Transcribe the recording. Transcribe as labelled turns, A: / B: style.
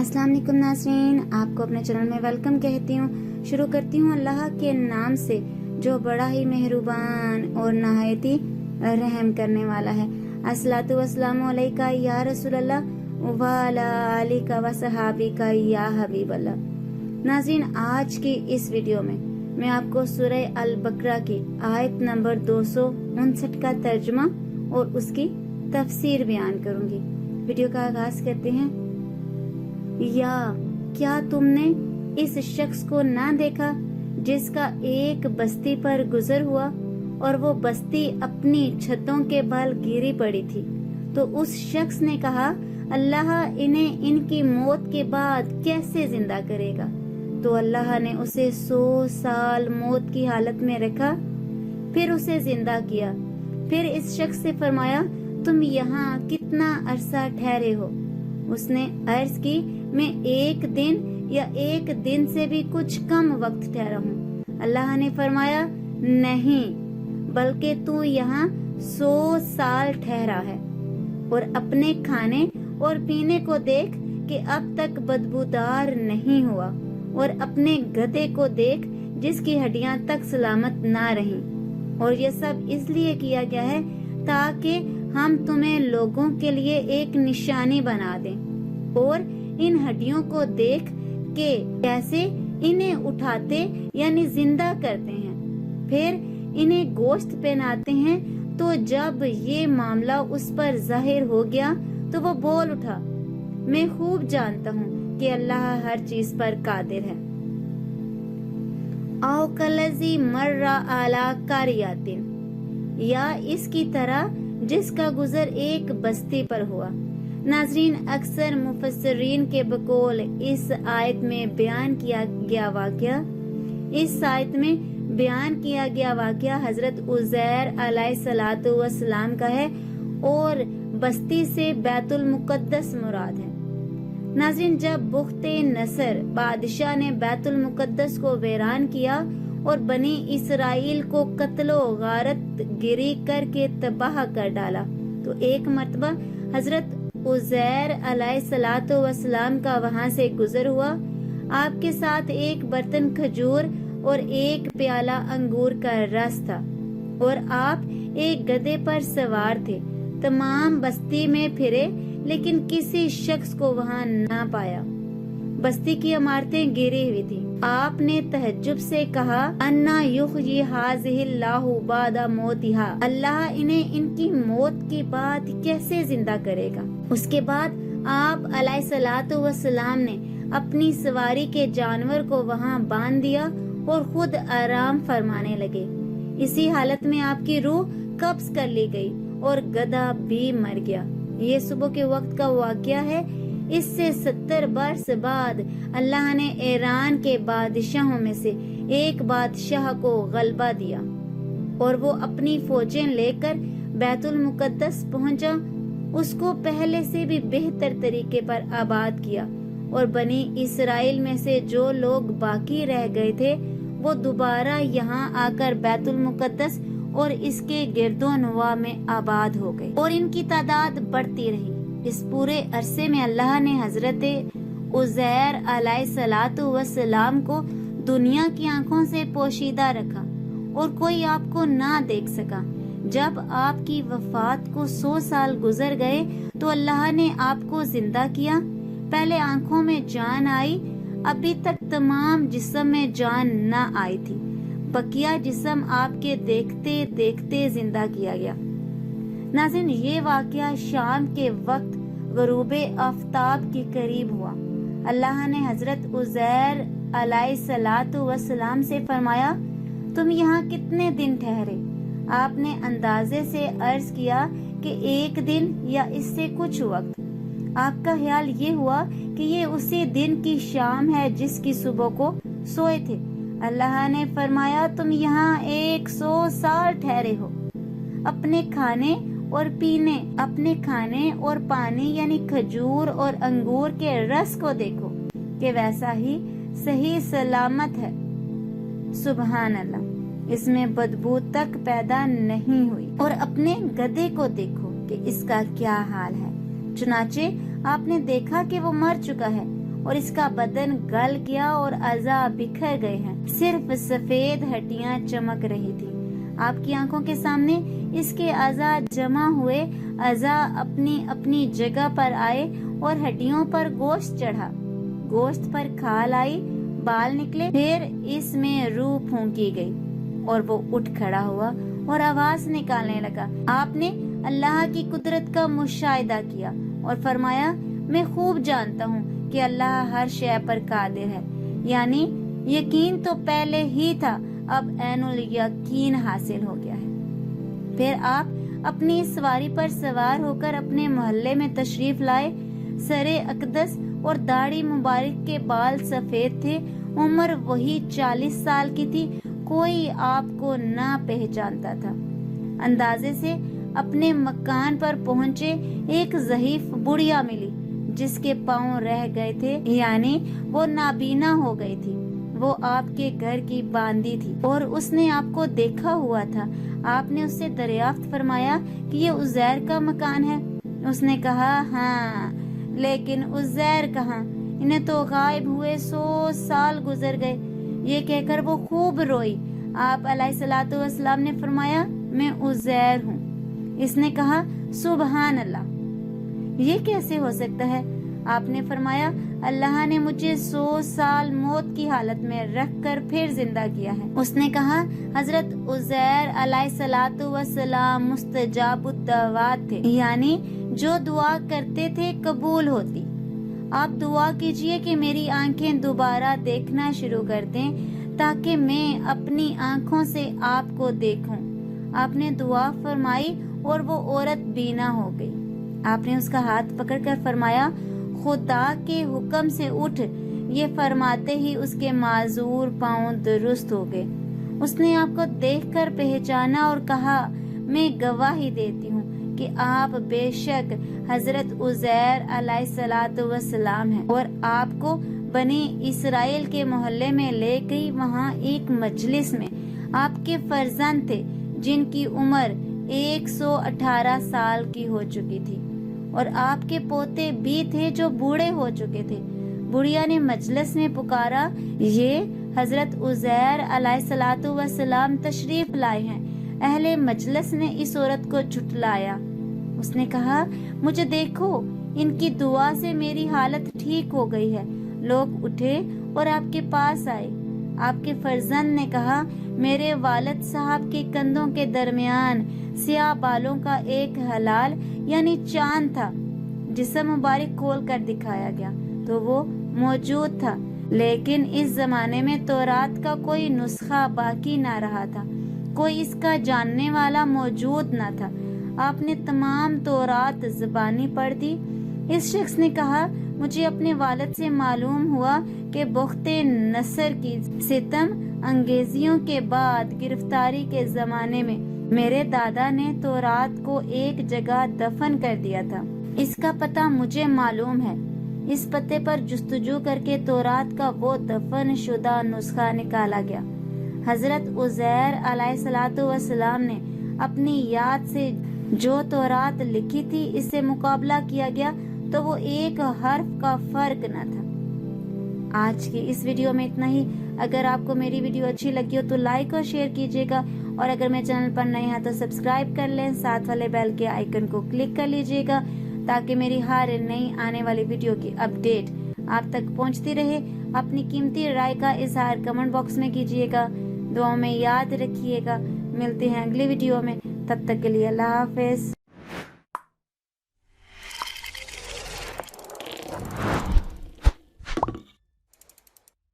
A: अस्सलाम वालेकुम नाज़रीन, आपको अपने चैनल में वेलकम कहती हूँ। शुरू करती हूँ अल्लाह के नाम से जो बड़ा ही मेहरबान और नहायत ही रहम करने वाला है। अस्सलातु वस्सलामु अलैका या रसूल अल्लाह व अला आलिका व सहाबिका या हबीब अल्लाह। नाज़रीन, आज की इस वीडियो में मैं आपको सूरह अल बकरा की आयत नंबर 259 का तर्जुमा और उसकी तफसीर बयान करूंगी। वीडियो का आगाज करते हैं। या क्या तुमने इस शख्स को ना देखा जिसका एक बस्ती पर गुजर हुआ और वो बस्ती अपनी छतों के बल गिरी पड़ी थी, तो उस शख्स ने कहा अल्लाह इन्हें इनकी मौत के बाद कैसे जिंदा करेगा। तो अल्लाह ने उसे 100 साल मौत की हालत में रखा, फिर उसे जिंदा किया। फिर इस शख्स से फरमाया तुम यहाँ कितना अरसा ठहरे हो। उसने अर्ज की मैं 1 दिन या 1 दिन से भी कुछ कम वक्त ठहरा हूँ। अल्लाह ने फरमाया नहीं, बल्कि तू यहाँ 100 साल ठहरा है। और अपने खाने और पीने को देख कि अब तक बदबूदार नहीं हुआ, और अपने गधे को देख जिसकी हड्डियां तक सलामत ना रहीं। और ये सब इसलिए किया गया है ताकि हम तुम्हें लोगों के लिए एक निशानी बना दें। और इन हड्डियों को देख के कैसे इन्हें उठाते यानी जिंदा करते हैं, फिर इन्हें गोश्त पहनाते हैं। तो जब ये मामला उस पर जाहिर हो गया तो वो बोल उठा मैं खूब जानता हूँ कि अल्लाह हर चीज पर कादिर है। आओ कलजी मर्रा आला कारियातिन, या इसकी तरह जिसका गुजर एक बस्ती पर हुआ। नाजरीन, अक्सर मुफस्सिरीन के बकौल इस आयत में बयान किया गया वाक़या हजरत उज़ैर अलैहिस्सलातु वस्सलाम का है, और बस्ती से बैतुल मुक़द्दस मुराद है। नाज़रीन, जब बुख्ते नसर बादशाह ने बैतुल मुक़द्दस को वीरान किया और बनी इसराइल को कत्लो गारत गिरी करके तबाह कर डाला, तो एक मर्तबा हजरत उज़ैर अलैहिस्सलातु वस्सलाम का वहां से गुजर हुआ। आपके साथ एक बर्तन खजूर और एक प्याला अंगूर का रस था, और आप एक गधे पर सवार थे। तमाम बस्ती में फिरे लेकिन किसी शख्स को वहां ना पाया। बस्ती की इमारतें गिरी हुई थी। आपने तहज्जुब से कहा अन्ना युहयी हाज़िहिल्लाहु बादा मौतिहा, अल्लाह इन्हें इनकी मौत के बाद कैसे जिंदा करेगा। उसके बाद आप अलैहिस्सलातु वस्सलाम ने अपनी सवारी के जानवर को वहां बांध दिया और खुद आराम फरमाने लगे। इसी हालत में आपकी रूह कब्ज कर ली गई और गधा भी मर गया। ये सुबह के वक्त का वाक़या है। इससे 70 बरस बाद अल्लाह ने ईरान के बादशाहों में से एक बादशाह को गलबा दिया, और वो अपनी फौजें लेकर बैतुल मुक़द्दस पहुंचा। उसको पहले से भी बेहतर तरीके पर आबाद किया, और बनी इसराइल में से जो लोग बाकी रह गए थे वो दोबारा यहाँ आकर बैतुल मुक़द्दस और इसके गिरदोनवा में आबाद हो गए, और इनकी तादाद बढ़ती रही। इस पूरे अरसे में अल्लाह ने हजरत उज़ैर अलैहिस्सलातु वस्सलाम को दुनिया की आंखों से पोशीदा रखा, और कोई आपको ना देख सका। जब आपकी वफात को 100 साल गुजर गए तो अल्लाह ने आपको जिंदा किया। पहले आंखों में जान आई, अभी तक तमाम जिस्म में जान ना आई थी। बकिया जिस्म आपके देखते देखते जिंदा किया गया। नाज़रीन, ये वाक़या शाम के वक्त गरूबे आफ्ताब के करीब हुआ। अल्लाह ने हजरत उज़ैर अलैहिस्सलातु वस्सलाम से फरमाया तुम यहाँ कितने दिन ठहरे। आपने अंदाजे से अर्ज किया कि 1 दिन या इससे कुछ वक्त। आपका ख्याल ये हुआ कि ये उसी दिन की शाम है जिसकी सुबह को सोए थे। अल्लाह ने फरमाया तुम यहाँ 100 साल ठहरे हो। अपने खाने और पानी यानी खजूर और अंगूर के रस को देखो कि वैसा ही सही सलामत है। सुबहान अल्लाह, इसमें बदबू तक पैदा नहीं हुई। और अपने गधे को देखो कि इसका क्या हाल है। चुनाचे आपने देखा कि वो मर चुका है اور اس کا بدن گل گیا اور اعضاء بکھر گئے ہیں، صرف سفید ہڈیاں چمک رہی تھی۔ آپ کی آنکھوں کے سامنے اس کے اعضاء جمع ہوئے، اعضاء اپنی اپنی جگہ پر آئے اور ہڈیوں پر گوشت چڑھا، گوشت پر کھال آئی، بال نکلے، پھر اس میں روح پھونکی گئی اور وہ اٹھ کھڑا ہوا اور آواز نکالنے لگا۔ آپ نے اللہ کی قدرت کا مشاہدہ کیا اور فرمایا، میں خوب جانتا ہوں کہ اللہ ہر شے پر قادر ہے، یعنی یقین تو پہلے ہی تھا، اب عین الیقین حاصل ہو گیا ہے۔ پھر آپ اپنی سواری پر سوار ہو کر اپنے محلے میں تشریف لائے۔ سر اقدس اور داڑھی مبارک کے بال سفید تھے، عمر وہی 40 سال کی تھی، کوئی آپ کو نہ پہچانتا تھا۔ اندازے سے اپنے مکان پر پہنچے، ایک ضعیف بڑھیا ملی جس کے پاؤں رہ گئے تھے، یعنی وہ نابینا ہو گئی تھی۔ وہ آپ کے گھر کی باندی تھی اور اس نے آپ کو دیکھا ہوا تھا۔ آپ نے اس سے دریافت فرمایا کہ یہ عزیر کا مکان ہے؟ اس نے کہا، ہاں، لیکن عزیر کہاں؟ انہیں تو غائب ہوئے 100 سال گزر گئے۔ یہ کہہ کر وہ خوب روئی۔ آپ علیہ الصلوۃ والسلام نے فرمایا، میں عزیر ہوں۔ اس نے کہا، سبحان اللہ، یہ کیسے ہو سکتا ہے؟ آپ نے فرمایا، اللہ نے مجھے 100 سال موت کی حالت میں رکھ کر پھر زندہ کیا ہے۔ اس نے کہا، حضرت عزیر علیہ الصلوۃ والسلام مستجاب الدعوات تھے، یعنی جو دعا کرتے تھے قبول ہوتی۔ آپ دعا کیجئے کہ میری آنکھیں دوبارہ دیکھنا شروع کر دیں تاکہ میں اپنی آنکھوں سے آپ کو دیکھوں۔ آپ نے دعا فرمائی اور وہ عورت بینا ہو گئی۔ آپ نے اس کا ہاتھ پکڑ کر فرمایا، خدا کے حکم سے اٹھ۔ یہ فرماتے ہی اس کے معذور پاؤں درست ہو گئے۔ اس نے آپ کو دیکھ کر پہچانا اور کہا، میں گواہی دیتی ہوں کہ آپ بے شک حضرت عزیر علیہ الصلوۃ والسلام ہیں۔ اور آپ کو بنی اسرائیل کے محلے میں لے گئی۔ وہاں ایک مجلس میں آپ کے فرزند تھے جن کی عمر 118 سال کی ہو چکی تھی، اور آپ کے پوتے بھی تھے جو بوڑھے ہو چکے تھے۔ بڑھیا نے مجلس میں پکارا، یہ حضرت عزیر علیہ الصلوۃ والسلام تشریف لائے ہیں۔ اہل مجلس نے اس عورت کو جھٹلایا۔ اس نے کہا، مجھے دیکھو، ان کی دعا سے میری حالت ٹھیک ہو گئی ہے۔ لوگ اٹھے اور آپ کے پاس آئے۔ آپ کے فرزند نے کہا، میرے والد صاحب کے کندھوں کے درمیان سیاہ بالوں کا ایک ہلال یعنی چاند تھا۔ جسم مبارک کھول کر دکھایا گیا تو وہ موجود تھا، لیکن اس زمانے میں تورات کا کوئی نسخہ باقی نہ رہا تھا، کوئی اس کا جاننے والا موجود نہ تھا۔ آپ نے تمام تورات زبانی پڑھ دی۔ اس شخص نے کہا، مجھے اپنے والد سے معلوم ہوا کہ بخت نصر کی ستم انگیزیوں کے بعد گرفتاری کے زمانے میں میرے دادا نے تورات کو ایک جگہ دفن کر دیا تھا۔ اس کا پتہ مجھے معلوم ہے۔ اس پتے پر جستجو کر کے تورات کا وہ دفن شدہ نسخہ نکالا گیا۔ حضرت عزیر علیہ الصلوۃ والسلام نے اپنی یاد سے جو تورات لکھی تھی اس سے مقابلہ کیا گیا تو وہ ایک حرف کا فرق نہ تھا۔ آج کی اس ویڈیو میں اتنا ہی۔ اگر آپ کو میری ویڈیو اچھی لگی ہو تو لائک اور شیئر کیجیے گا، اور اگر میرے چینل پر نئے ہیں تو سبسکرائب کر لیں، ساتھ والے بیل کے آئیکن کو کلک کر لیجیے گا تاکہ میری ہر نئی آنے والی ویڈیو کی اپڈیٹ آپ تک پہنچتی رہے۔ اپنی قیمتی رائے کا اظہار کمنٹ باکس میں کیجیے گا، دعاؤں میں یاد رکھیے گا۔ ملتے ہیں اگلی ویڈیو میں، تب تک کے لیے اللہ حافظ۔